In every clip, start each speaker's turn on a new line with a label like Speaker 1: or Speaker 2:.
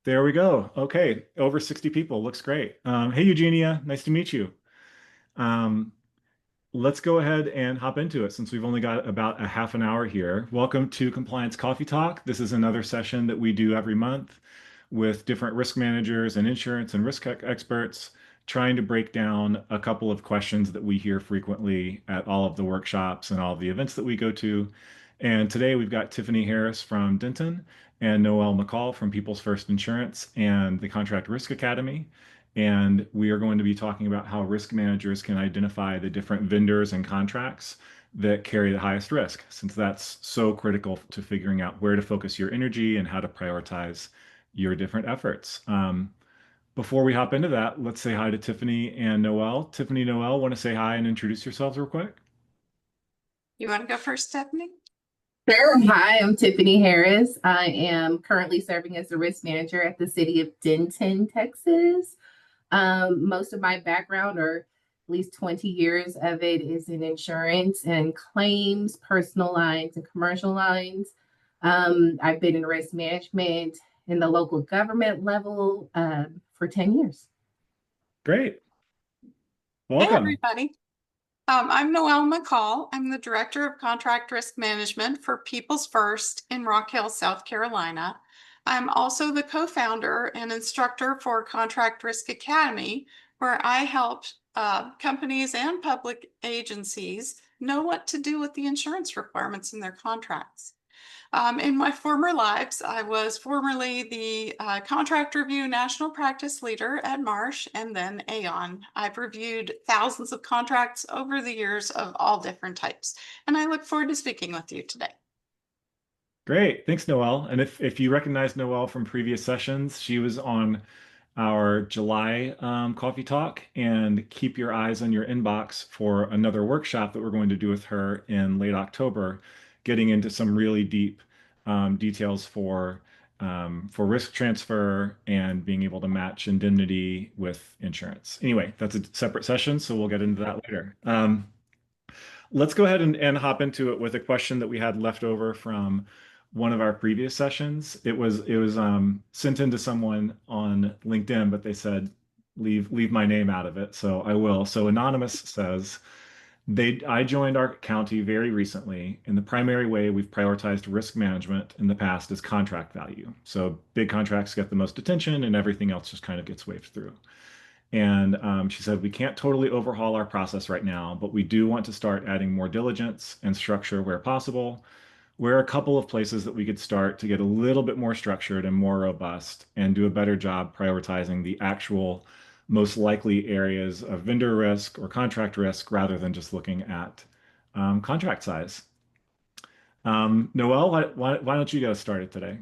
Speaker 1: There we go. Okay, over 60 people. Looks great. Hey, Eugenia, nice to meet you. Um, let's go ahead and hop into it since we've only got about a half an hour here. Welcome to Compliance Coffee Talk. This is another session that we do every month with different risk managers and insurance and risk experts, trying to break down a couple of questions that we hear frequently at all of the workshops and all of the events that we go to. And today we've got Tiffany Harris from Denton and Noelle McCall from People's First Insurance and the Contract Risk Academy. And we are going to be talking about how risk managers can identify the different vendors and contracts that carry the highest risk, since that's so critical to figuring out where to focus your energy and how to prioritize your different efforts. Before we hop into that, let's say hi to Tiffany and Noelle. Tiffany, Noelle, want to say hi and introduce yourselves real quick?
Speaker 2: You want to go first, Stephanie?
Speaker 3: Sure. Hi, I'm Tiffany Harris. I am currently serving as the risk manager at the city of Denton, Texas. Most of my background, or at least 20 years of it, is in insurance and claims, personal lines, and commercial lines. I've been in risk management in the local government level for 10 years.
Speaker 1: Great.
Speaker 2: Hey,
Speaker 1: Welcome.
Speaker 2: everybody. I'm Noelle McCall. I'm the Director of Contract Risk Management for People's First in Rock Hill, South Carolina. I'm also the co-founder and instructor for Contract Risk Academy, where I help companies and public agencies know what to do with the insurance requirements in their contracts. In my former lives, I was formerly the contract review national practice leader at Marsh and then Aon. I've reviewed thousands of contracts over the years of all different types, and I look forward to speaking with you today.
Speaker 1: Great. Thanks, Noelle. And if you recognize Noelle from previous sessions, she was on our July coffee talk, and keep your eyes on your inbox for another workshop that we're going to do with her in late October, getting into some really deep details for risk transfer and being able to match indemnity with insurance. Anyway, that's a separate session, so we'll get into that later. Let's go ahead and hop into it with a question that we had left over from one of our previous sessions. It was sent into someone on LinkedIn, but they said leave my name out of it, so I will. So Anonymous says, I joined our county very recently, and the primary way we've prioritized risk management in the past is contract value. So big contracts get the most attention, and everything else just kind of gets waved through. And she said, we can't totally overhaul our process right now, but we do want to start adding more diligence and structure where possible. Where are a couple of places that we could start to get a little bit more structured and more robust and do a better job prioritizing the actual most likely areas of vendor risk or contract risk rather than just looking at contract size. Noelle, why don't you get us started today?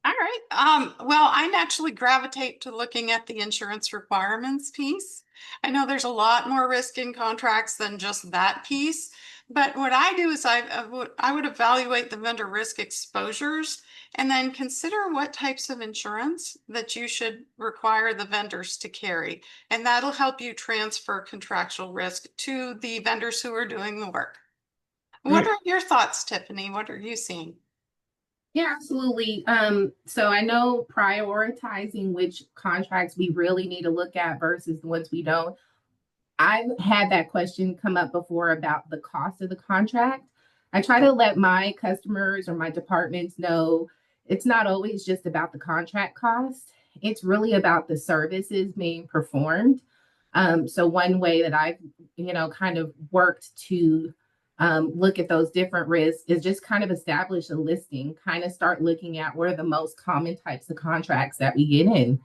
Speaker 2: All right. Well, I naturally gravitate to looking at the insurance requirements piece. I know there's a lot more risk in contracts than just that piece, but what I do is I would evaluate the vendor risk exposures and then consider what types of insurance that you should require the vendors to carry. And that'll help you transfer contractual risk to the vendors who are doing the work. What
Speaker 1: Great.
Speaker 2: are your thoughts, Tiffany? What are you seeing?
Speaker 3: Yeah, absolutely. So I know prioritizing which contracts we really need to look at versus the ones we don't. I've had that question come up before about the cost of the contract. I try to let my customers or my departments know it's not always just about the contract cost. It's really about the services being performed. So one way that I've, kind of worked to look at those different risks is just kind of establish a listing, kind of start looking at where the most common types of contracts that we get in.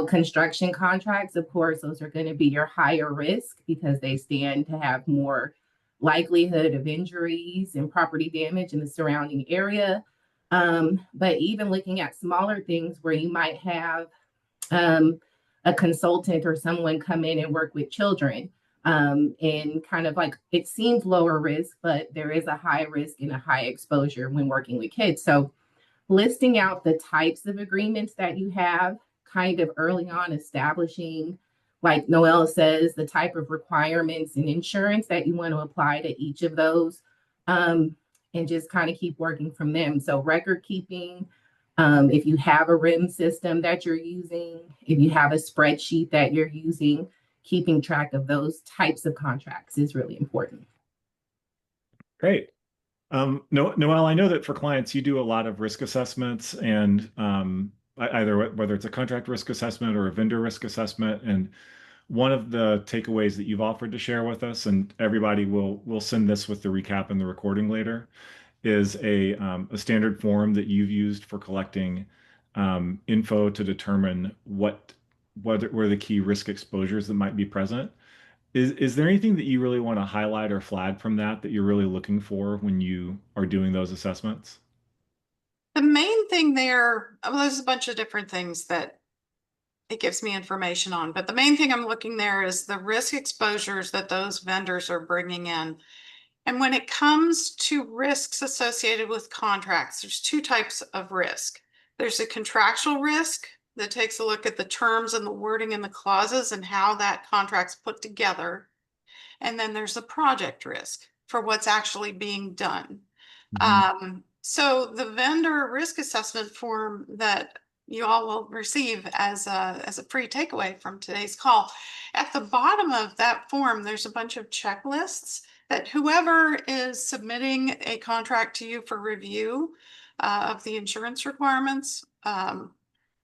Speaker 3: Construction contracts, of course, those are going to be your higher risk because they stand to have more likelihood of injuries and property damage in the surrounding area. But even looking at smaller things where you might have a consultant or someone come in and work with children, and kind of like it seems lower risk, but there is a high risk and a high exposure when working with kids. So listing out the types of agreements that you have kind of early on, establishing, like Noelle says, the type of requirements and insurance that you want to apply to each of those, and just kind of keep working from them. So record keeping, If you have a RIM system that you're using, if you have a spreadsheet that you're using, keeping track of those types of contracts is really important.
Speaker 1: Great. Noelle, I know that for clients, you do a lot of risk assessments and either whether it's a contract risk assessment or a vendor risk assessment. And one of the takeaways that you've offered to share with us, and everybody will send this with the recap and the recording later, is a standard form that you've used for collecting info to determine what were the key risk exposures that might be present. Is there anything that you really want to highlight or flag from that you're really looking for when you are doing those assessments?
Speaker 2: The main thing there, well, there's a bunch of different things that it gives me information on, but the main thing I'm looking there is the risk exposures that those vendors are bringing in. And when it comes to risks associated with contracts, there's two types of risk. There's a contractual risk that takes a look at the terms and the wording in the clauses and how that contract's put together. And then there's a project risk for what's actually being done.
Speaker 1: Hmm.
Speaker 2: So the vendor risk assessment form that you all will receive as a free takeaway from today's call, at the bottom of that form, there's a bunch of checklists that whoever is submitting a contract to you for review of the insurance requirements,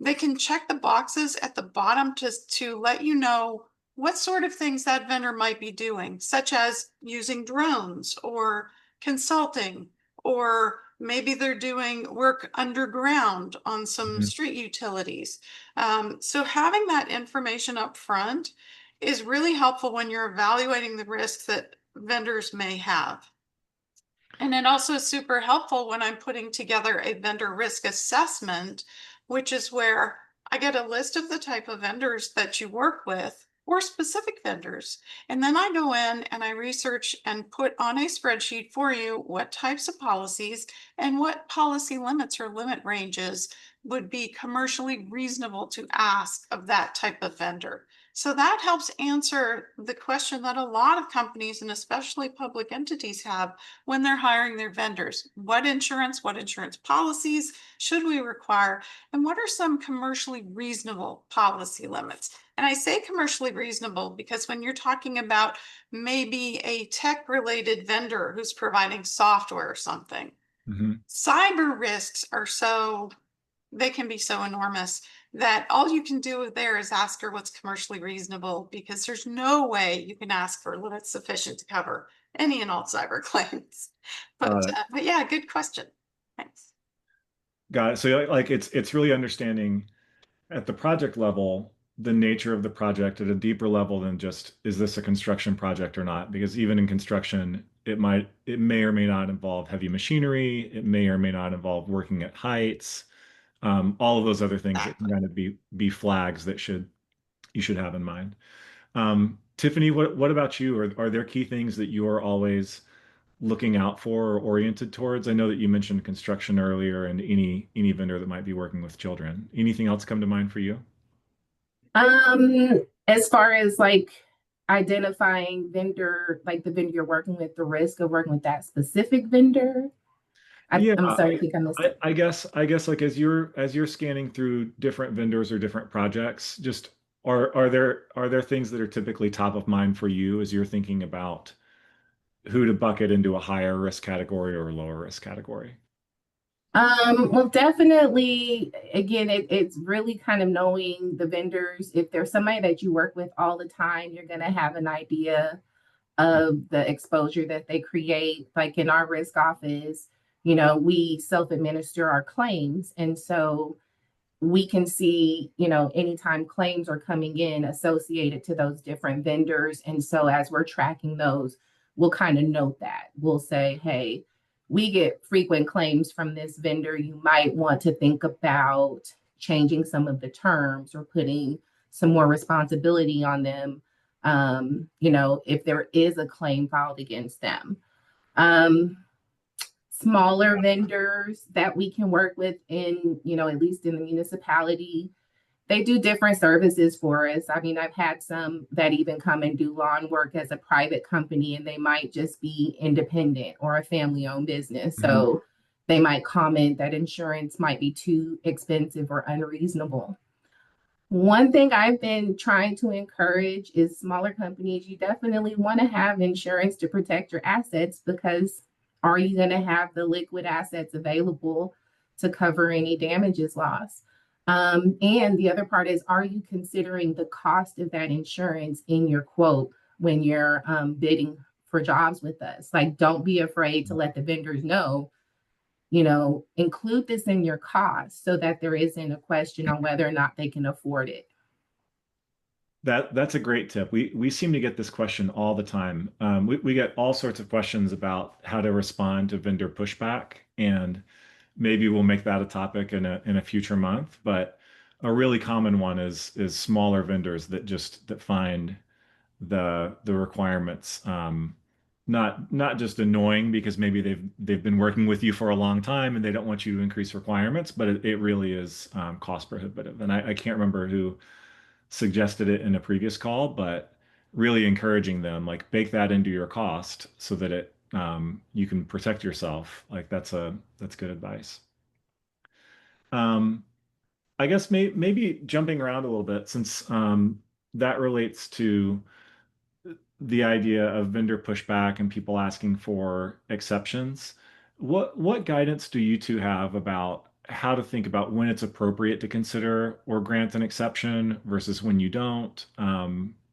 Speaker 2: they can check the boxes at the bottom to let you know what sort of things that vendor might be doing, such as using drones or consulting, or maybe they're doing work underground on some
Speaker 1: Hmm.
Speaker 2: street utilities. So having that information up front is really helpful when you're evaluating the risks that vendors may have. And it also is super helpful when I'm putting together a vendor risk assessment, which is where I get a list of the type of vendors that you work with or specific vendors. And then I go in and I research and put on a spreadsheet for you what types of policies and what policy limits or limit ranges would be commercially reasonable to ask of that type of vendor. So that helps answer the question that a lot of companies and especially public entities have when they're hiring their vendors. What insurance policies should we require? And what are some commercially reasonable policy limits? And I say commercially reasonable because when you're talking about maybe a tech related vendor who's providing software or something,
Speaker 1: Hmm.
Speaker 2: cyber risks they can be so enormous that all you can do there is ask her what's commercially reasonable, because there's no way you can ask for limits sufficient to cover any and all cyber claims.
Speaker 1: Got it.
Speaker 2: But yeah, good question. Thanks.
Speaker 1: Got it. So like it's really understanding at the project level the nature of the project at a deeper level than just is this a construction project or not? Because even in construction, it may or may not involve heavy machinery. It may or may not involve working at heights. All of those other things that can
Speaker 2: Exactly.
Speaker 1: kind of be flags that you should have in mind. Tiffany, what about you? Are there key things that you are always looking out for or oriented towards? I know that you mentioned construction earlier and any vendor that might be working with children. Anything else come to mind for you?
Speaker 3: As far as like identifying vendor, like the vendor you're working with, the risk of working with that specific vendor.
Speaker 1: Yeah,
Speaker 3: I'm sorry, I think I missed it.
Speaker 1: I guess like as you're scanning through different vendors or different projects, just are there things that are typically top of mind for you as you're thinking about who to bucket into a higher risk category or a lower risk category?
Speaker 3: Well, definitely, again, it's really kind of knowing the vendors. If there's somebody that you work with all the time, you're going to have an idea of the exposure that they create. Like in our risk office, we self-administer our claims. And so we can see, anytime claims are coming in associated to those different vendors. And so as we're tracking those, we'll kind of note that. We'll say, hey, we get frequent claims from this vendor. You might want to think about changing some of the terms or putting some more responsibility on them, if there is a claim filed against them. Um, Smaller vendors that we can work with in, at least in the municipality, they do different services for us. I mean, I've had some that even come and do lawn work as a private company, and they might just be independent or a family owned business.
Speaker 1: Mhm.
Speaker 3: So they might comment that insurance might be too expensive or unreasonable. One thing I've been trying to encourage is smaller companies, you definitely want to have insurance to protect your assets, because are you going to have the liquid assets available to cover any damages loss? And the other part is, are you considering the cost of that insurance in your quote when you're bidding for jobs with us? Like, don't be afraid to let the vendors know, include this in your cost so that there isn't a question on whether or not they can afford it.
Speaker 1: That's a great tip. We seem to get this question all the time. We get all sorts of questions about how to respond to vendor pushback, and maybe we'll make that a topic in a future month. But a really common one is smaller vendors that find the requirements not just annoying because maybe they've been working with you for a long time and they don't want you to increase requirements, but it really is cost prohibitive. And I can't remember who suggested it in a previous call, but really encouraging them, like, bake that into your cost so that you can protect yourself. Like, that's good advice. Um, I guess maybe jumping around a little bit, since that relates to the idea of vendor pushback and people asking for exceptions. What guidance do you two have about how to think about when it's appropriate to consider or grant an exception versus when you don't?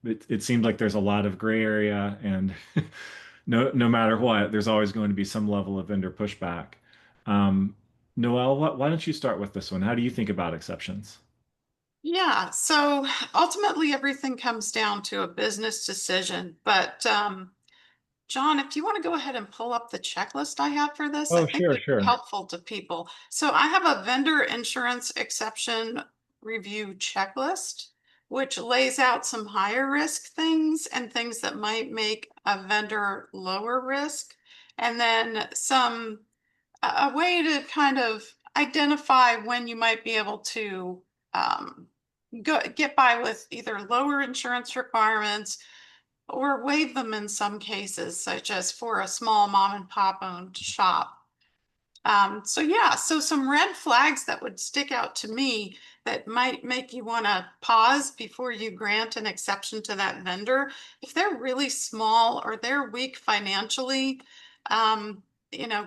Speaker 1: It seems like there's a lot of gray area, and no matter what, there's always going to be some level of vendor pushback. Noelle, why don't you start with this one? How do you think about exceptions?
Speaker 2: Yeah, so ultimately everything comes down to a business decision. But John, if you want to go ahead and pull up the checklist I have for this, I
Speaker 1: Oh,
Speaker 2: think
Speaker 1: sure,
Speaker 2: it'd be
Speaker 1: sure.
Speaker 2: helpful to people. So I have a vendor insurance exception review checklist, which lays out some higher risk things and things that might make a vendor lower risk. And then a way to kind of identify when you might be able to um, get by with either lower insurance requirements or waive them in some cases, such as for a small mom and pop owned shop. So yeah, so some red flags that would stick out to me that might make you want to pause before you grant an exception to that vendor. If they're really small or they're weak financially, um, you know,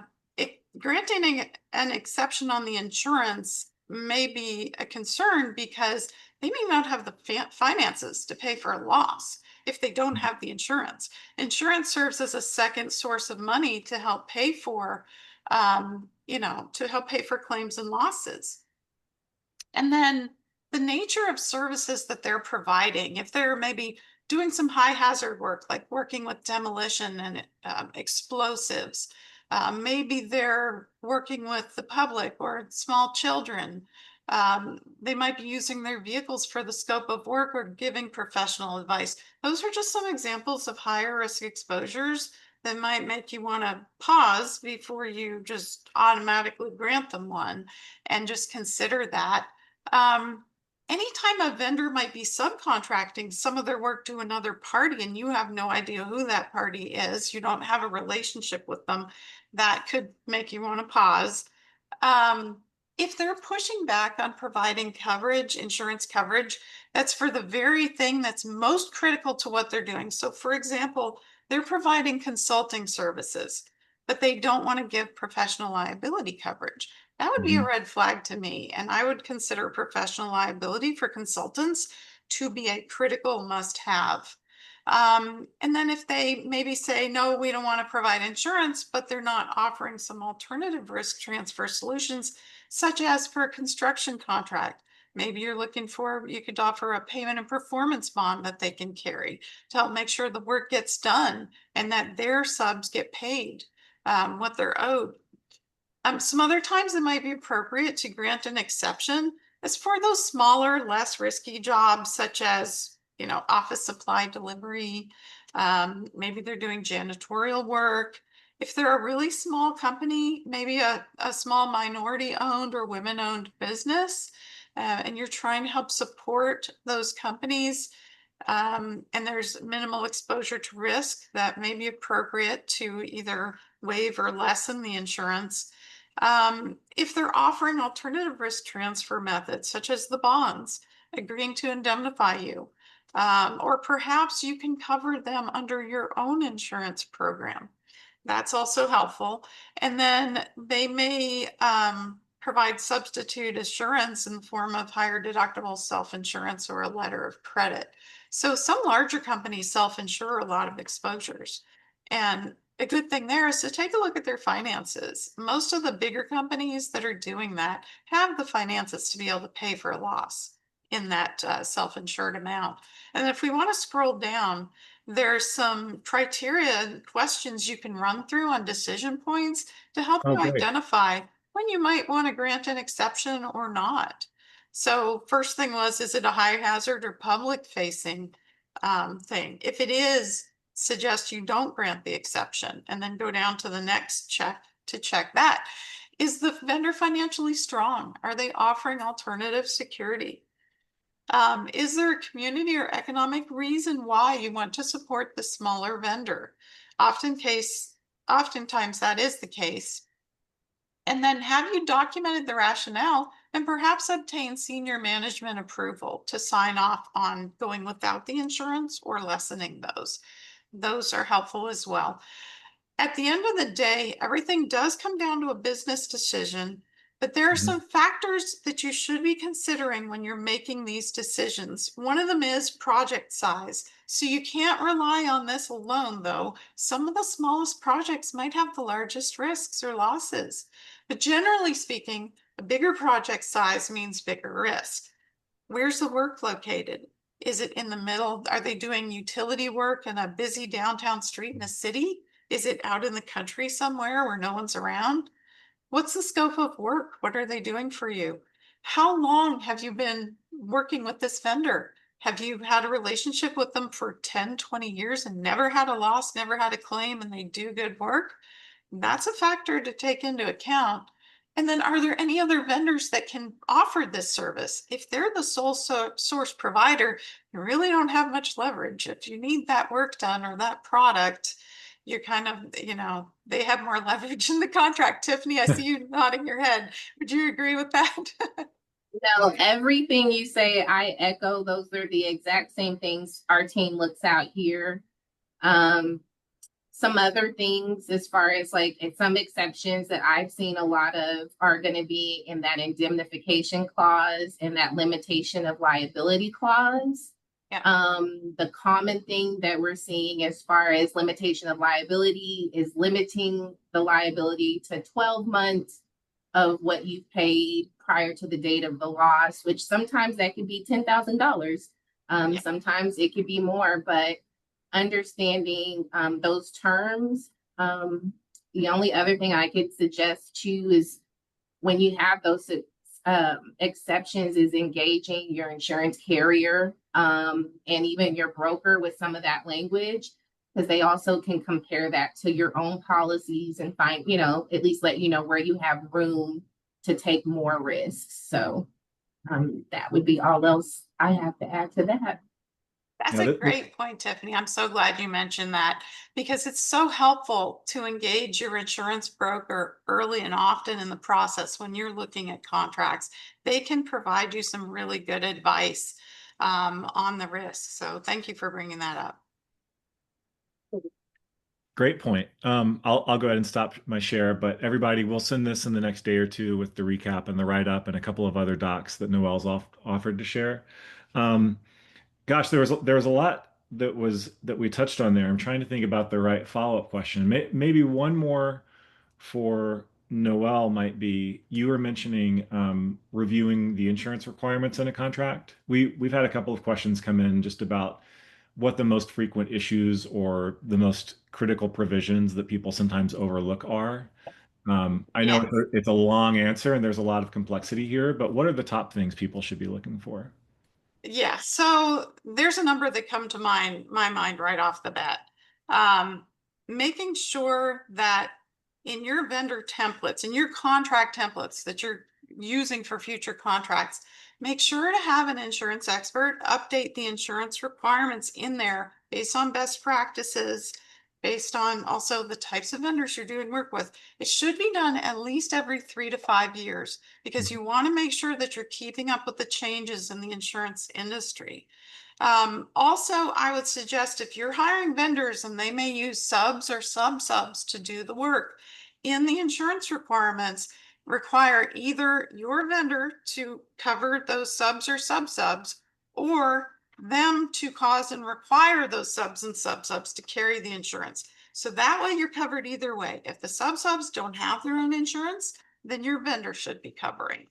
Speaker 2: granting an exception on the insurance may be a concern because they may not have the finances to pay for a loss if they don't have the insurance. Insurance serves as a second source of money to help pay for to help pay for claims and losses. And then the nature of services that they're providing, if they're maybe doing some high hazard work, like working with demolition and explosives, maybe they're working with the public or small children. They might be using their vehicles for the scope of work or giving professional advice. Those are just some examples of higher risk exposures that might make you want to pause before you just automatically grant them one and just consider that. Um, Anytime a vendor might be subcontracting some of their work to another party and you have no idea who that party is, you don't have a relationship with them, that could make you want to pause. Um, if they're pushing back on providing coverage, insurance coverage, that's for the very thing that's most critical to what they're doing. So, for example, they're providing consulting services, but they don't want to give professional liability coverage. That would be a
Speaker 1: Mhm.
Speaker 2: red flag to me. And I would consider professional liability for consultants to be a critical must have. And then if they maybe say, no, we don't want to provide insurance, but they're not offering some alternative risk transfer solutions, such as for a construction contract. Maybe you're looking for, you could offer a payment and performance bond that they can carry to help make sure the work gets done and that their subs get paid what they're owed. Some other times it might be appropriate to grant an exception as for those smaller, less risky jobs, such as, office supply delivery. Maybe they're doing janitorial work. If they're a really small company, maybe a small minority owned or women owned business, and you're trying to help support those companies, and there's minimal exposure to risk, that may be appropriate to either waive or lessen the insurance. If they're offering alternative risk transfer methods, such as the bonds, agreeing to indemnify you, or perhaps you can cover them under your own insurance program. That's also helpful. And then they may provide substitute assurance in the form of higher deductible self-insurance or a letter of credit. So some larger companies self-insure a lot of exposures. And a good thing there is to take a look at their finances. Most of the bigger companies that are doing that have the finances to be able to pay for a loss in that self-insured amount. And if we want to scroll down, there's some criteria and questions you can run through on decision points to help
Speaker 1: Oh,
Speaker 2: you
Speaker 1: great.
Speaker 2: identify when you might want to grant an exception or not. So first thing was, is it a high hazard or public facing thing? If it is, suggest you don't grant the exception and then go down to the next check to check that. Is the vendor financially strong? Are they offering alternative security? Is there a community or economic reason why you want to support the smaller vendor? Oftentimes that is the case. And then have you documented the rationale and perhaps obtained senior management approval to sign off on going without the insurance or lessening those? Those are helpful as well. At the end of the day, everything does come down to a business decision, but there are
Speaker 1: Mhm.
Speaker 2: some factors that you should be considering when you're making these decisions. One of them is project size. So you can't rely on this alone, though. Some of the smallest projects might have the largest risks or losses. But generally speaking, a bigger project size means bigger risk. Where's the work located? Is it in the middle? Are they doing utility work in a busy downtown street in a city? Is it out in the country somewhere where no one's around? What's the scope of work? What are they doing for you? How long have you been working with this vendor? Have you had a relationship with them for 10, 20 years and never had a loss, never had a claim, and they do good work? That's a factor to take into account. And then are there any other vendors that can offer this service? If they're the sole source provider, you really don't have much leverage. If you need that work done or that product, you're kind of, they have more leverage in the contract. Tiffany, I see you nodding your head. Would you agree with that?
Speaker 3: No, everything you say, I echo. Those are the exact same things our team looks out here. Um, some other things as far as like some exceptions that I've seen a lot of are going to be in that indemnification clause and that limitation of liability clause.
Speaker 2: Yeah.
Speaker 3: The common thing that we're seeing as far as limitation of liability is limiting the liability to 12 months of what you've paid prior to the date of the loss, which sometimes that could be $10,000.
Speaker 2: Yeah.
Speaker 3: Sometimes it could be more, but understanding those terms. The only other thing I could suggest too is when you have those exceptions is engaging your insurance carrier and even your broker with some of that language, because they also can compare that to your own policies and find, at least let you know where you have room to take more risks. So that would be all else I have to add to that.
Speaker 2: That's
Speaker 1: Yeah,
Speaker 2: a great point, Tiffany. I'm so glad you mentioned that because it's so helpful to engage your insurance broker early and often in the process when you're looking at contracts. They can provide you some really good advice on the risk. So thank you for bringing that up.
Speaker 1: great point. I'll go ahead and stop my share, but everybody, we'll send this in the next day or two with the recap and the write-up and a couple of other docs that Noelle's offered to share. Um, Gosh, there was a lot that we touched on there. I'm trying to think about the right follow-up question. Maybe one more for Noelle might be, you were mentioning reviewing the insurance requirements in a contract. We've had a couple of questions come in just about what the most frequent issues or the most critical provisions that people sometimes overlook are. I know
Speaker 2: Yeah.
Speaker 1: it's a long answer and there's a lot of complexity here, but what are the top things people should be looking for?
Speaker 2: Yeah, so there's a number that come to my mind right off the bat. Making sure that in your vendor templates, in your contract templates that you're using for future contracts, make sure to have an insurance expert update the insurance requirements in there based on best practices, based on also the types of vendors you're doing work with. It should be done at least every 3 to 5 years because you want to make sure that you're keeping up with the changes in the insurance industry. Also, I would suggest if you're hiring vendors and they may use subs or sub-subs to do the work, in the insurance requirements, require either your vendor to cover those subs or sub-subs or them to cause and require those subs and sub-subs to carry the insurance. So that way you're covered either way. If the sub-subs don't have their own insurance, then your vendor should be covering.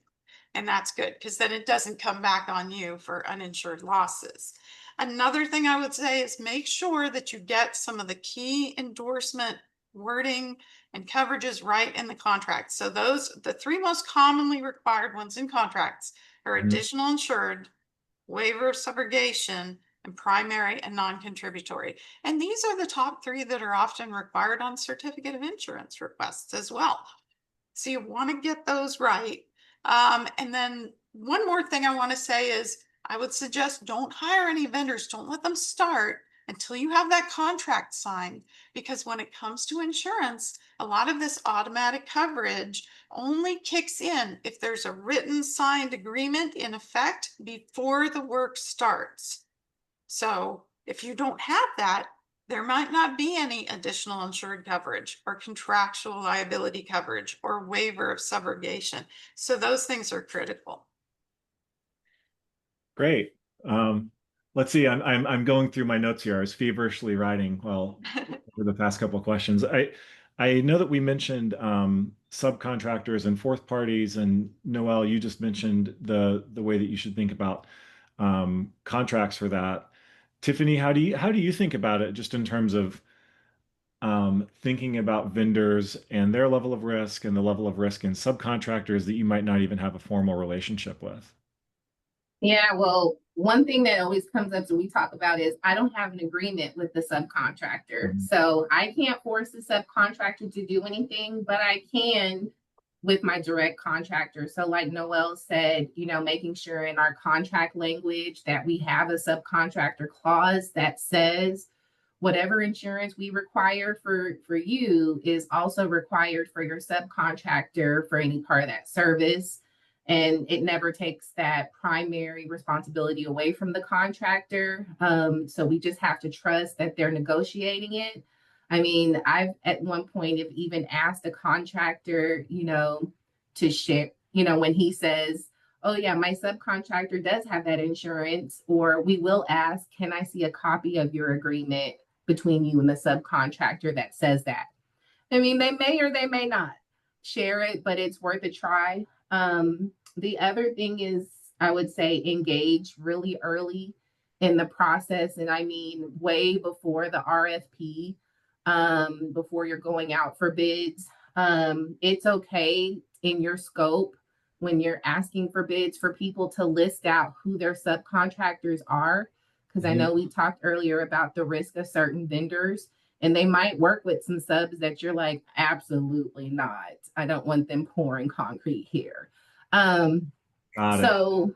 Speaker 2: And that's good because then it doesn't come back on you for uninsured losses. Another thing I would say is make sure that you get some of the key endorsement wording and coverages right in the contract. So the three most commonly required ones in contracts are
Speaker 1: Mhm.
Speaker 2: additional insured, waiver of subrogation, and primary and non-contributory. And these are the top three that are often required on certificate of insurance requests as well. So you want to get those right. And then one more thing I want to say is I would suggest don't hire any vendors. Don't let them start until you have that contract signed. Because when it comes to insurance, a lot of this automatic coverage only kicks in if there's a written signed agreement in effect before the work starts. So if you don't have that, there might not be any additional insured coverage or contractual liability coverage or waiver of subrogation. So those things are critical.
Speaker 1: Great. Um, let's see. I'm going through my notes here. I was feverishly writing well for the past couple of questions. I know that we mentioned subcontractors and fourth parties, and Noelle, you just mentioned the way that you should think about contracts for that. Tiffany, how do you think about it just in terms of thinking about vendors and their level of risk and the level of risk in subcontractors that you might not even have a formal relationship with?
Speaker 3: Yeah, well, one thing that always comes up when we talk about is I don't have an agreement with the subcontractor.
Speaker 1: Mhm.
Speaker 3: So I can't force the subcontractor to do anything, but I can with my direct contractor. So, like Noelle said, making sure in our contract language that we have a subcontractor clause that says whatever insurance we require for you is also required for your subcontractor for any part of that service, and it never takes that primary responsibility away from the contractor. So we just have to trust that they're negotiating it. I mean, I've at one point have even asked a contractor, to share, when he says, oh yeah, my subcontractor does have that insurance, or we will ask, can I see a copy of your agreement between you and the subcontractor that says that? I mean, they may or they may not share it, but it's worth a try. The other thing is, I would say, engage really early in the process. And I mean, way before the RFP, before you're going out for bids. It's okay in your scope when you're asking for bids for people to list out who their subcontractors are. Because I
Speaker 1: Mhm.
Speaker 3: know we talked earlier about the risk of certain vendors, and they might work with some subs that you're like, absolutely not. I don't want them pouring concrete here. Um,
Speaker 1: Got it.
Speaker 3: so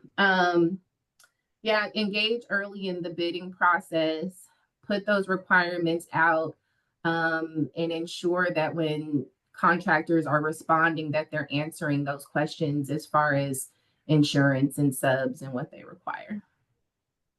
Speaker 3: yeah, engage early in the bidding process, put those requirements out, and ensure that when contractors are responding, that they're answering those questions as far as insurance and subs and what they require.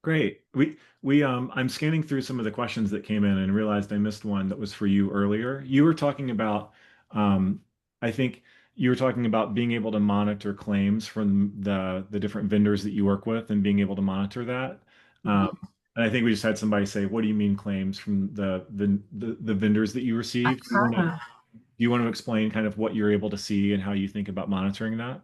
Speaker 1: Great. I'm scanning through some of the questions that came in and realized I missed one that was for you earlier. You were talking about, um, I think you were talking about being able to monitor claims from the different vendors that you work with and being able to monitor that. Um,
Speaker 3: Mhm.
Speaker 1: and I think we just had somebody say, "What do you mean claims from the vendors that you receive?" Do you want to explain kind of what you're able to see and how you think about monitoring that?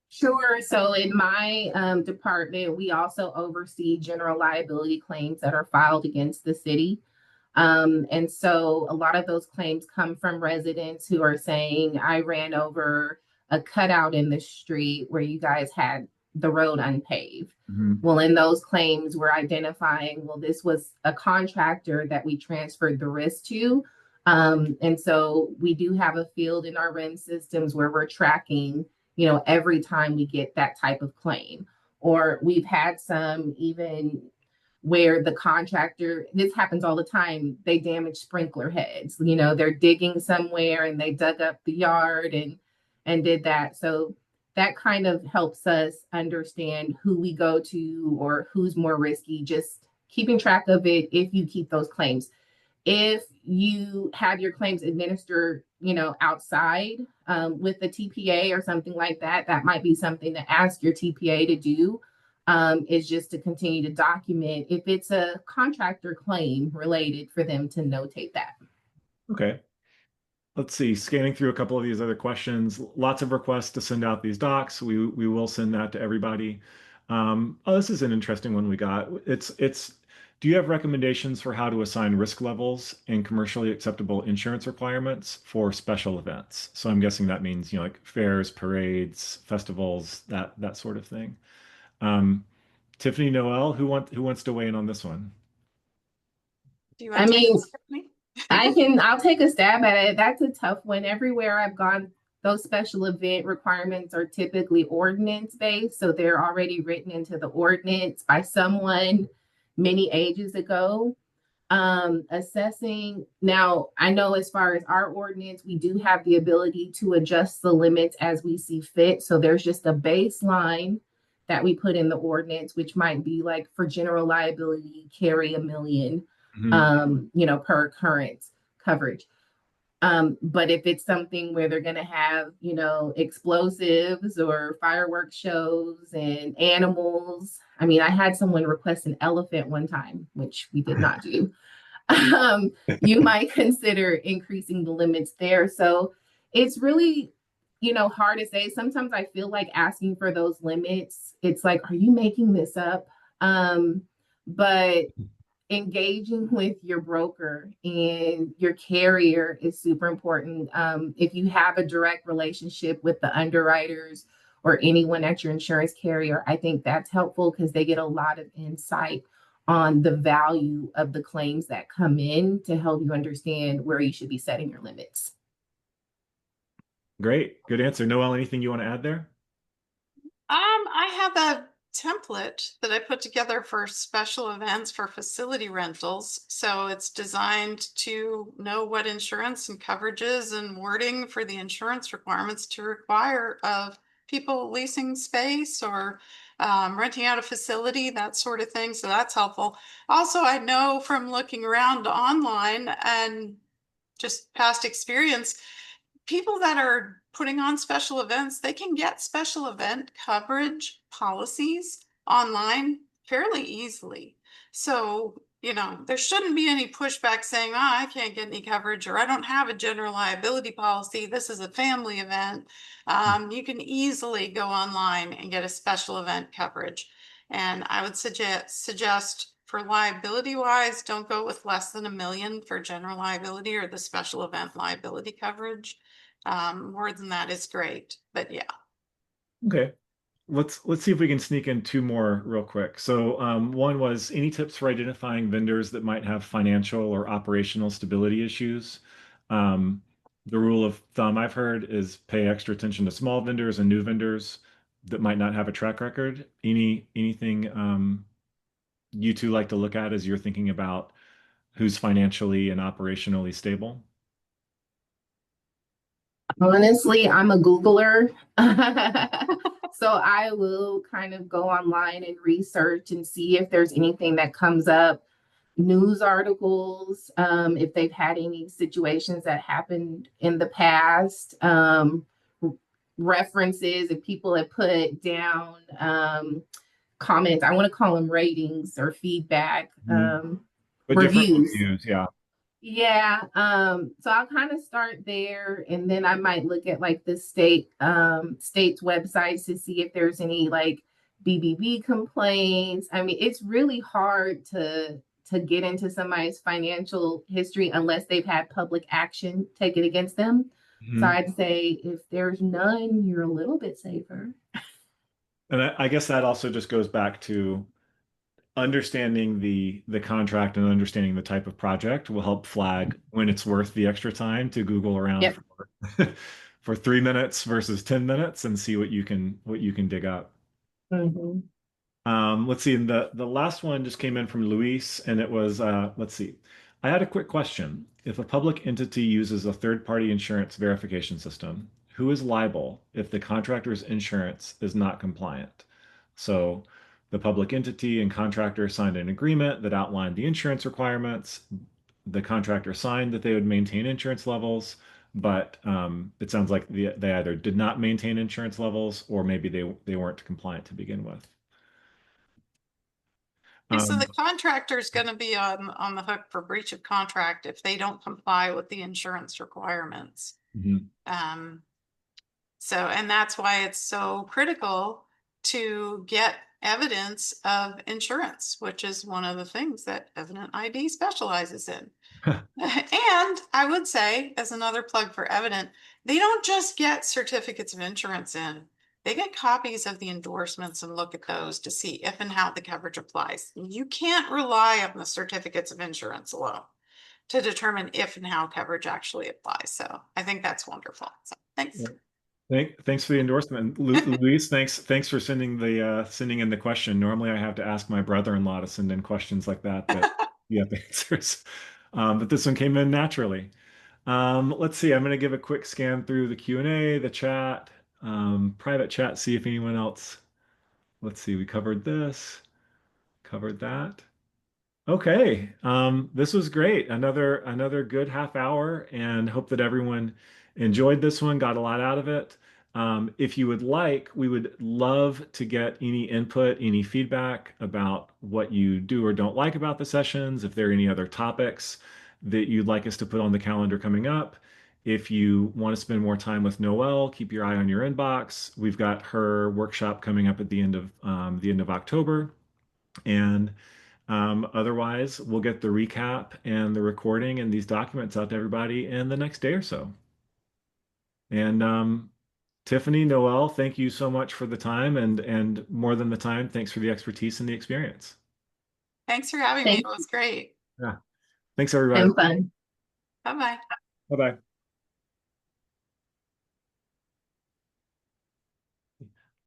Speaker 3: Sure. So in my department, we also oversee general liability claims that are filed against the city. And so a lot of those claims come from residents who are saying, I ran over a cutout in the street where you guys had the road unpaved.
Speaker 1: Mhm.
Speaker 3: Well, in those claims, we're identifying, well, this was a contractor that we transferred the risk to. And so we do have a field in our REM systems where we're tracking, every time we get that type of claim. Or we've had some even where the contractor, this happens all the time, they damage sprinkler heads. You know, they're digging somewhere and they dug up the yard and did that. So that kind of helps us understand who we go to or who's more risky, just keeping track of it if you keep those claims. If you have your claims administered, you know, outside with the TPA or something like that, that might be something to ask your TPA to do, is just to continue to document if it's a contractor claim related for them to notate that.
Speaker 1: Okay. Let's see, scanning through a couple of these other questions, lots of requests to send out these docs. We will send that to everybody. Oh, this is an interesting one we got. Do you have recommendations for how to assign risk levels and commercially acceptable insurance requirements for special events? So I'm guessing that means, you know, like fairs, parades, festivals, that sort of thing. Um, Tiffany, Noelle, who wants to weigh in on this one?
Speaker 2: Do you
Speaker 3: I
Speaker 2: want to take
Speaker 3: mean,
Speaker 2: this, Tiffany?
Speaker 3: I'll take a stab at it. That's a tough one. Everywhere I've gone, those special event requirements are typically ordinance based. So they're already written into the ordinance by someone many ages ago. Assessing now, I know as far as our ordinance, we do have the ability to adjust the limits as we see fit. So there's just a baseline that we put in the ordinance, which might be like for general liability, carry 1 million,
Speaker 1: Mhm.
Speaker 3: you know, per occurrence coverage. But if it's something where they're going to have, you know, explosives or fireworks shows and animals, I mean, I had someone request an elephant one time, which we did not do. Um, you might consider increasing the limits there. So it's really, you know, hard to say. Sometimes I feel like asking for those limits, it's like, are you making this up? But engaging with your broker and your carrier is super important. If you have a direct relationship with the underwriters or anyone at your insurance carrier, I think that's helpful because they get a lot of insight on the value of the claims that come in to help you understand where you should be setting your limits.
Speaker 1: Great, good answer. Noelle, anything you want to add there?
Speaker 2: I have a template that I put together for special events for facility rentals. So it's designed to know what insurance and coverages and wording for the insurance requirements to require of people leasing space or renting out a facility, that sort of thing. So that's helpful. Also, I know from looking around online and just past experience, people that are putting on special events, they can get special event coverage policies online fairly easily. So, you know, there shouldn't be any pushback saying, oh, I can't get any coverage or I don't have a general liability policy. This is a family event. You can easily go online and get a special event coverage. And I would suggest for liability wise, don't go with less than 1 million for general liability or the special event liability coverage. More than that is great, but yeah.
Speaker 1: Okay. Let's see if we can sneak in two more real quick. So one was any tips for identifying vendors that might have financial or operational stability issues? Um, the rule of thumb I've heard is pay extra attention to small vendors and new vendors that might not have a track record. Anything you two like to look at as you're thinking about who's financially and operationally stable?
Speaker 3: Honestly, I'm a Googler. So I will kind of go online and research and see if there's anything that comes up, news articles, if they've had any situations that happened in the past, references, if people have put down comments, I want to call them ratings or feedback,
Speaker 1: Mhm. But different
Speaker 3: reviews.
Speaker 1: reviews, yeah.
Speaker 3: Yeah, so I'll kind of start there and then I might look at like the state's websites to see if there's any like BBB complaints. I mean, it's really hard to get into somebody's financial history unless they've had public action taken against them. So
Speaker 1: Mhm.
Speaker 3: I'd say if there's none, you're a little bit safer.
Speaker 1: And I guess that also just goes back to understanding the contract and understanding the type of project will help flag when it's worth the extra time to Google around
Speaker 3: Yep.
Speaker 1: for for 3 minutes versus 10 minutes and see what you can dig up.
Speaker 3: Mhm.
Speaker 1: Let's see. And the last one just came in from Luis, and it was let's see. I had a quick question. If a public entity uses a third-party insurance verification system, who is liable if the contractor's insurance is not compliant? So the public entity and contractor signed an agreement that outlined the insurance requirements. The contractor signed that they would maintain insurance levels, but it sounds like they either did not maintain insurance levels or maybe they weren't compliant to begin with.
Speaker 2: And so the
Speaker 1: Um,
Speaker 2: contractor is going to be on the hook for breach of contract if they don't comply with the insurance requirements.
Speaker 1: mhm.
Speaker 2: Um, and that's why it's so critical to get evidence of insurance, which is one of the things that Evident ID specializes in. And I would say, as another plug for Evident, they don't just get certificates of insurance in. They get copies of the endorsements and look at those to see if and how the coverage applies. You can't rely on the certificates of insurance alone to determine if and how coverage actually applies. So I think that's wonderful. So thanks.
Speaker 1: Thanks for the endorsement, Luis. Thanks for sending in the question. Normally, I have to ask my brother-in-law to send in questions like that, but you have answers. But this one came in naturally. Let's see. I'm going to give a quick scan through the Q&A, the chat, private chat, see if anyone else. Let's see. We covered this, covered that. Okay, this was great. Another good half hour, and hope that everyone enjoyed this one, got a lot out of it. If you would like, we would love to get any input, any feedback about what you do or don't like about the sessions, if there are any other topics that you'd like us to put on the calendar coming up. If you want to spend more time with Noelle, keep your eye on your inbox. We've got her workshop coming up at the end of October. And otherwise, we'll get the recap and the recording and these documents out to everybody in the next day or so. And Tiffany, Noelle, thank you so much for the time and more than the time, thanks for the expertise and the experience.
Speaker 2: Thanks for having me. It
Speaker 3: Thank
Speaker 2: was great.
Speaker 1: Yeah. Thanks, everybody.
Speaker 3: you. Fun.
Speaker 2: Bye-bye.
Speaker 1: Bye-bye.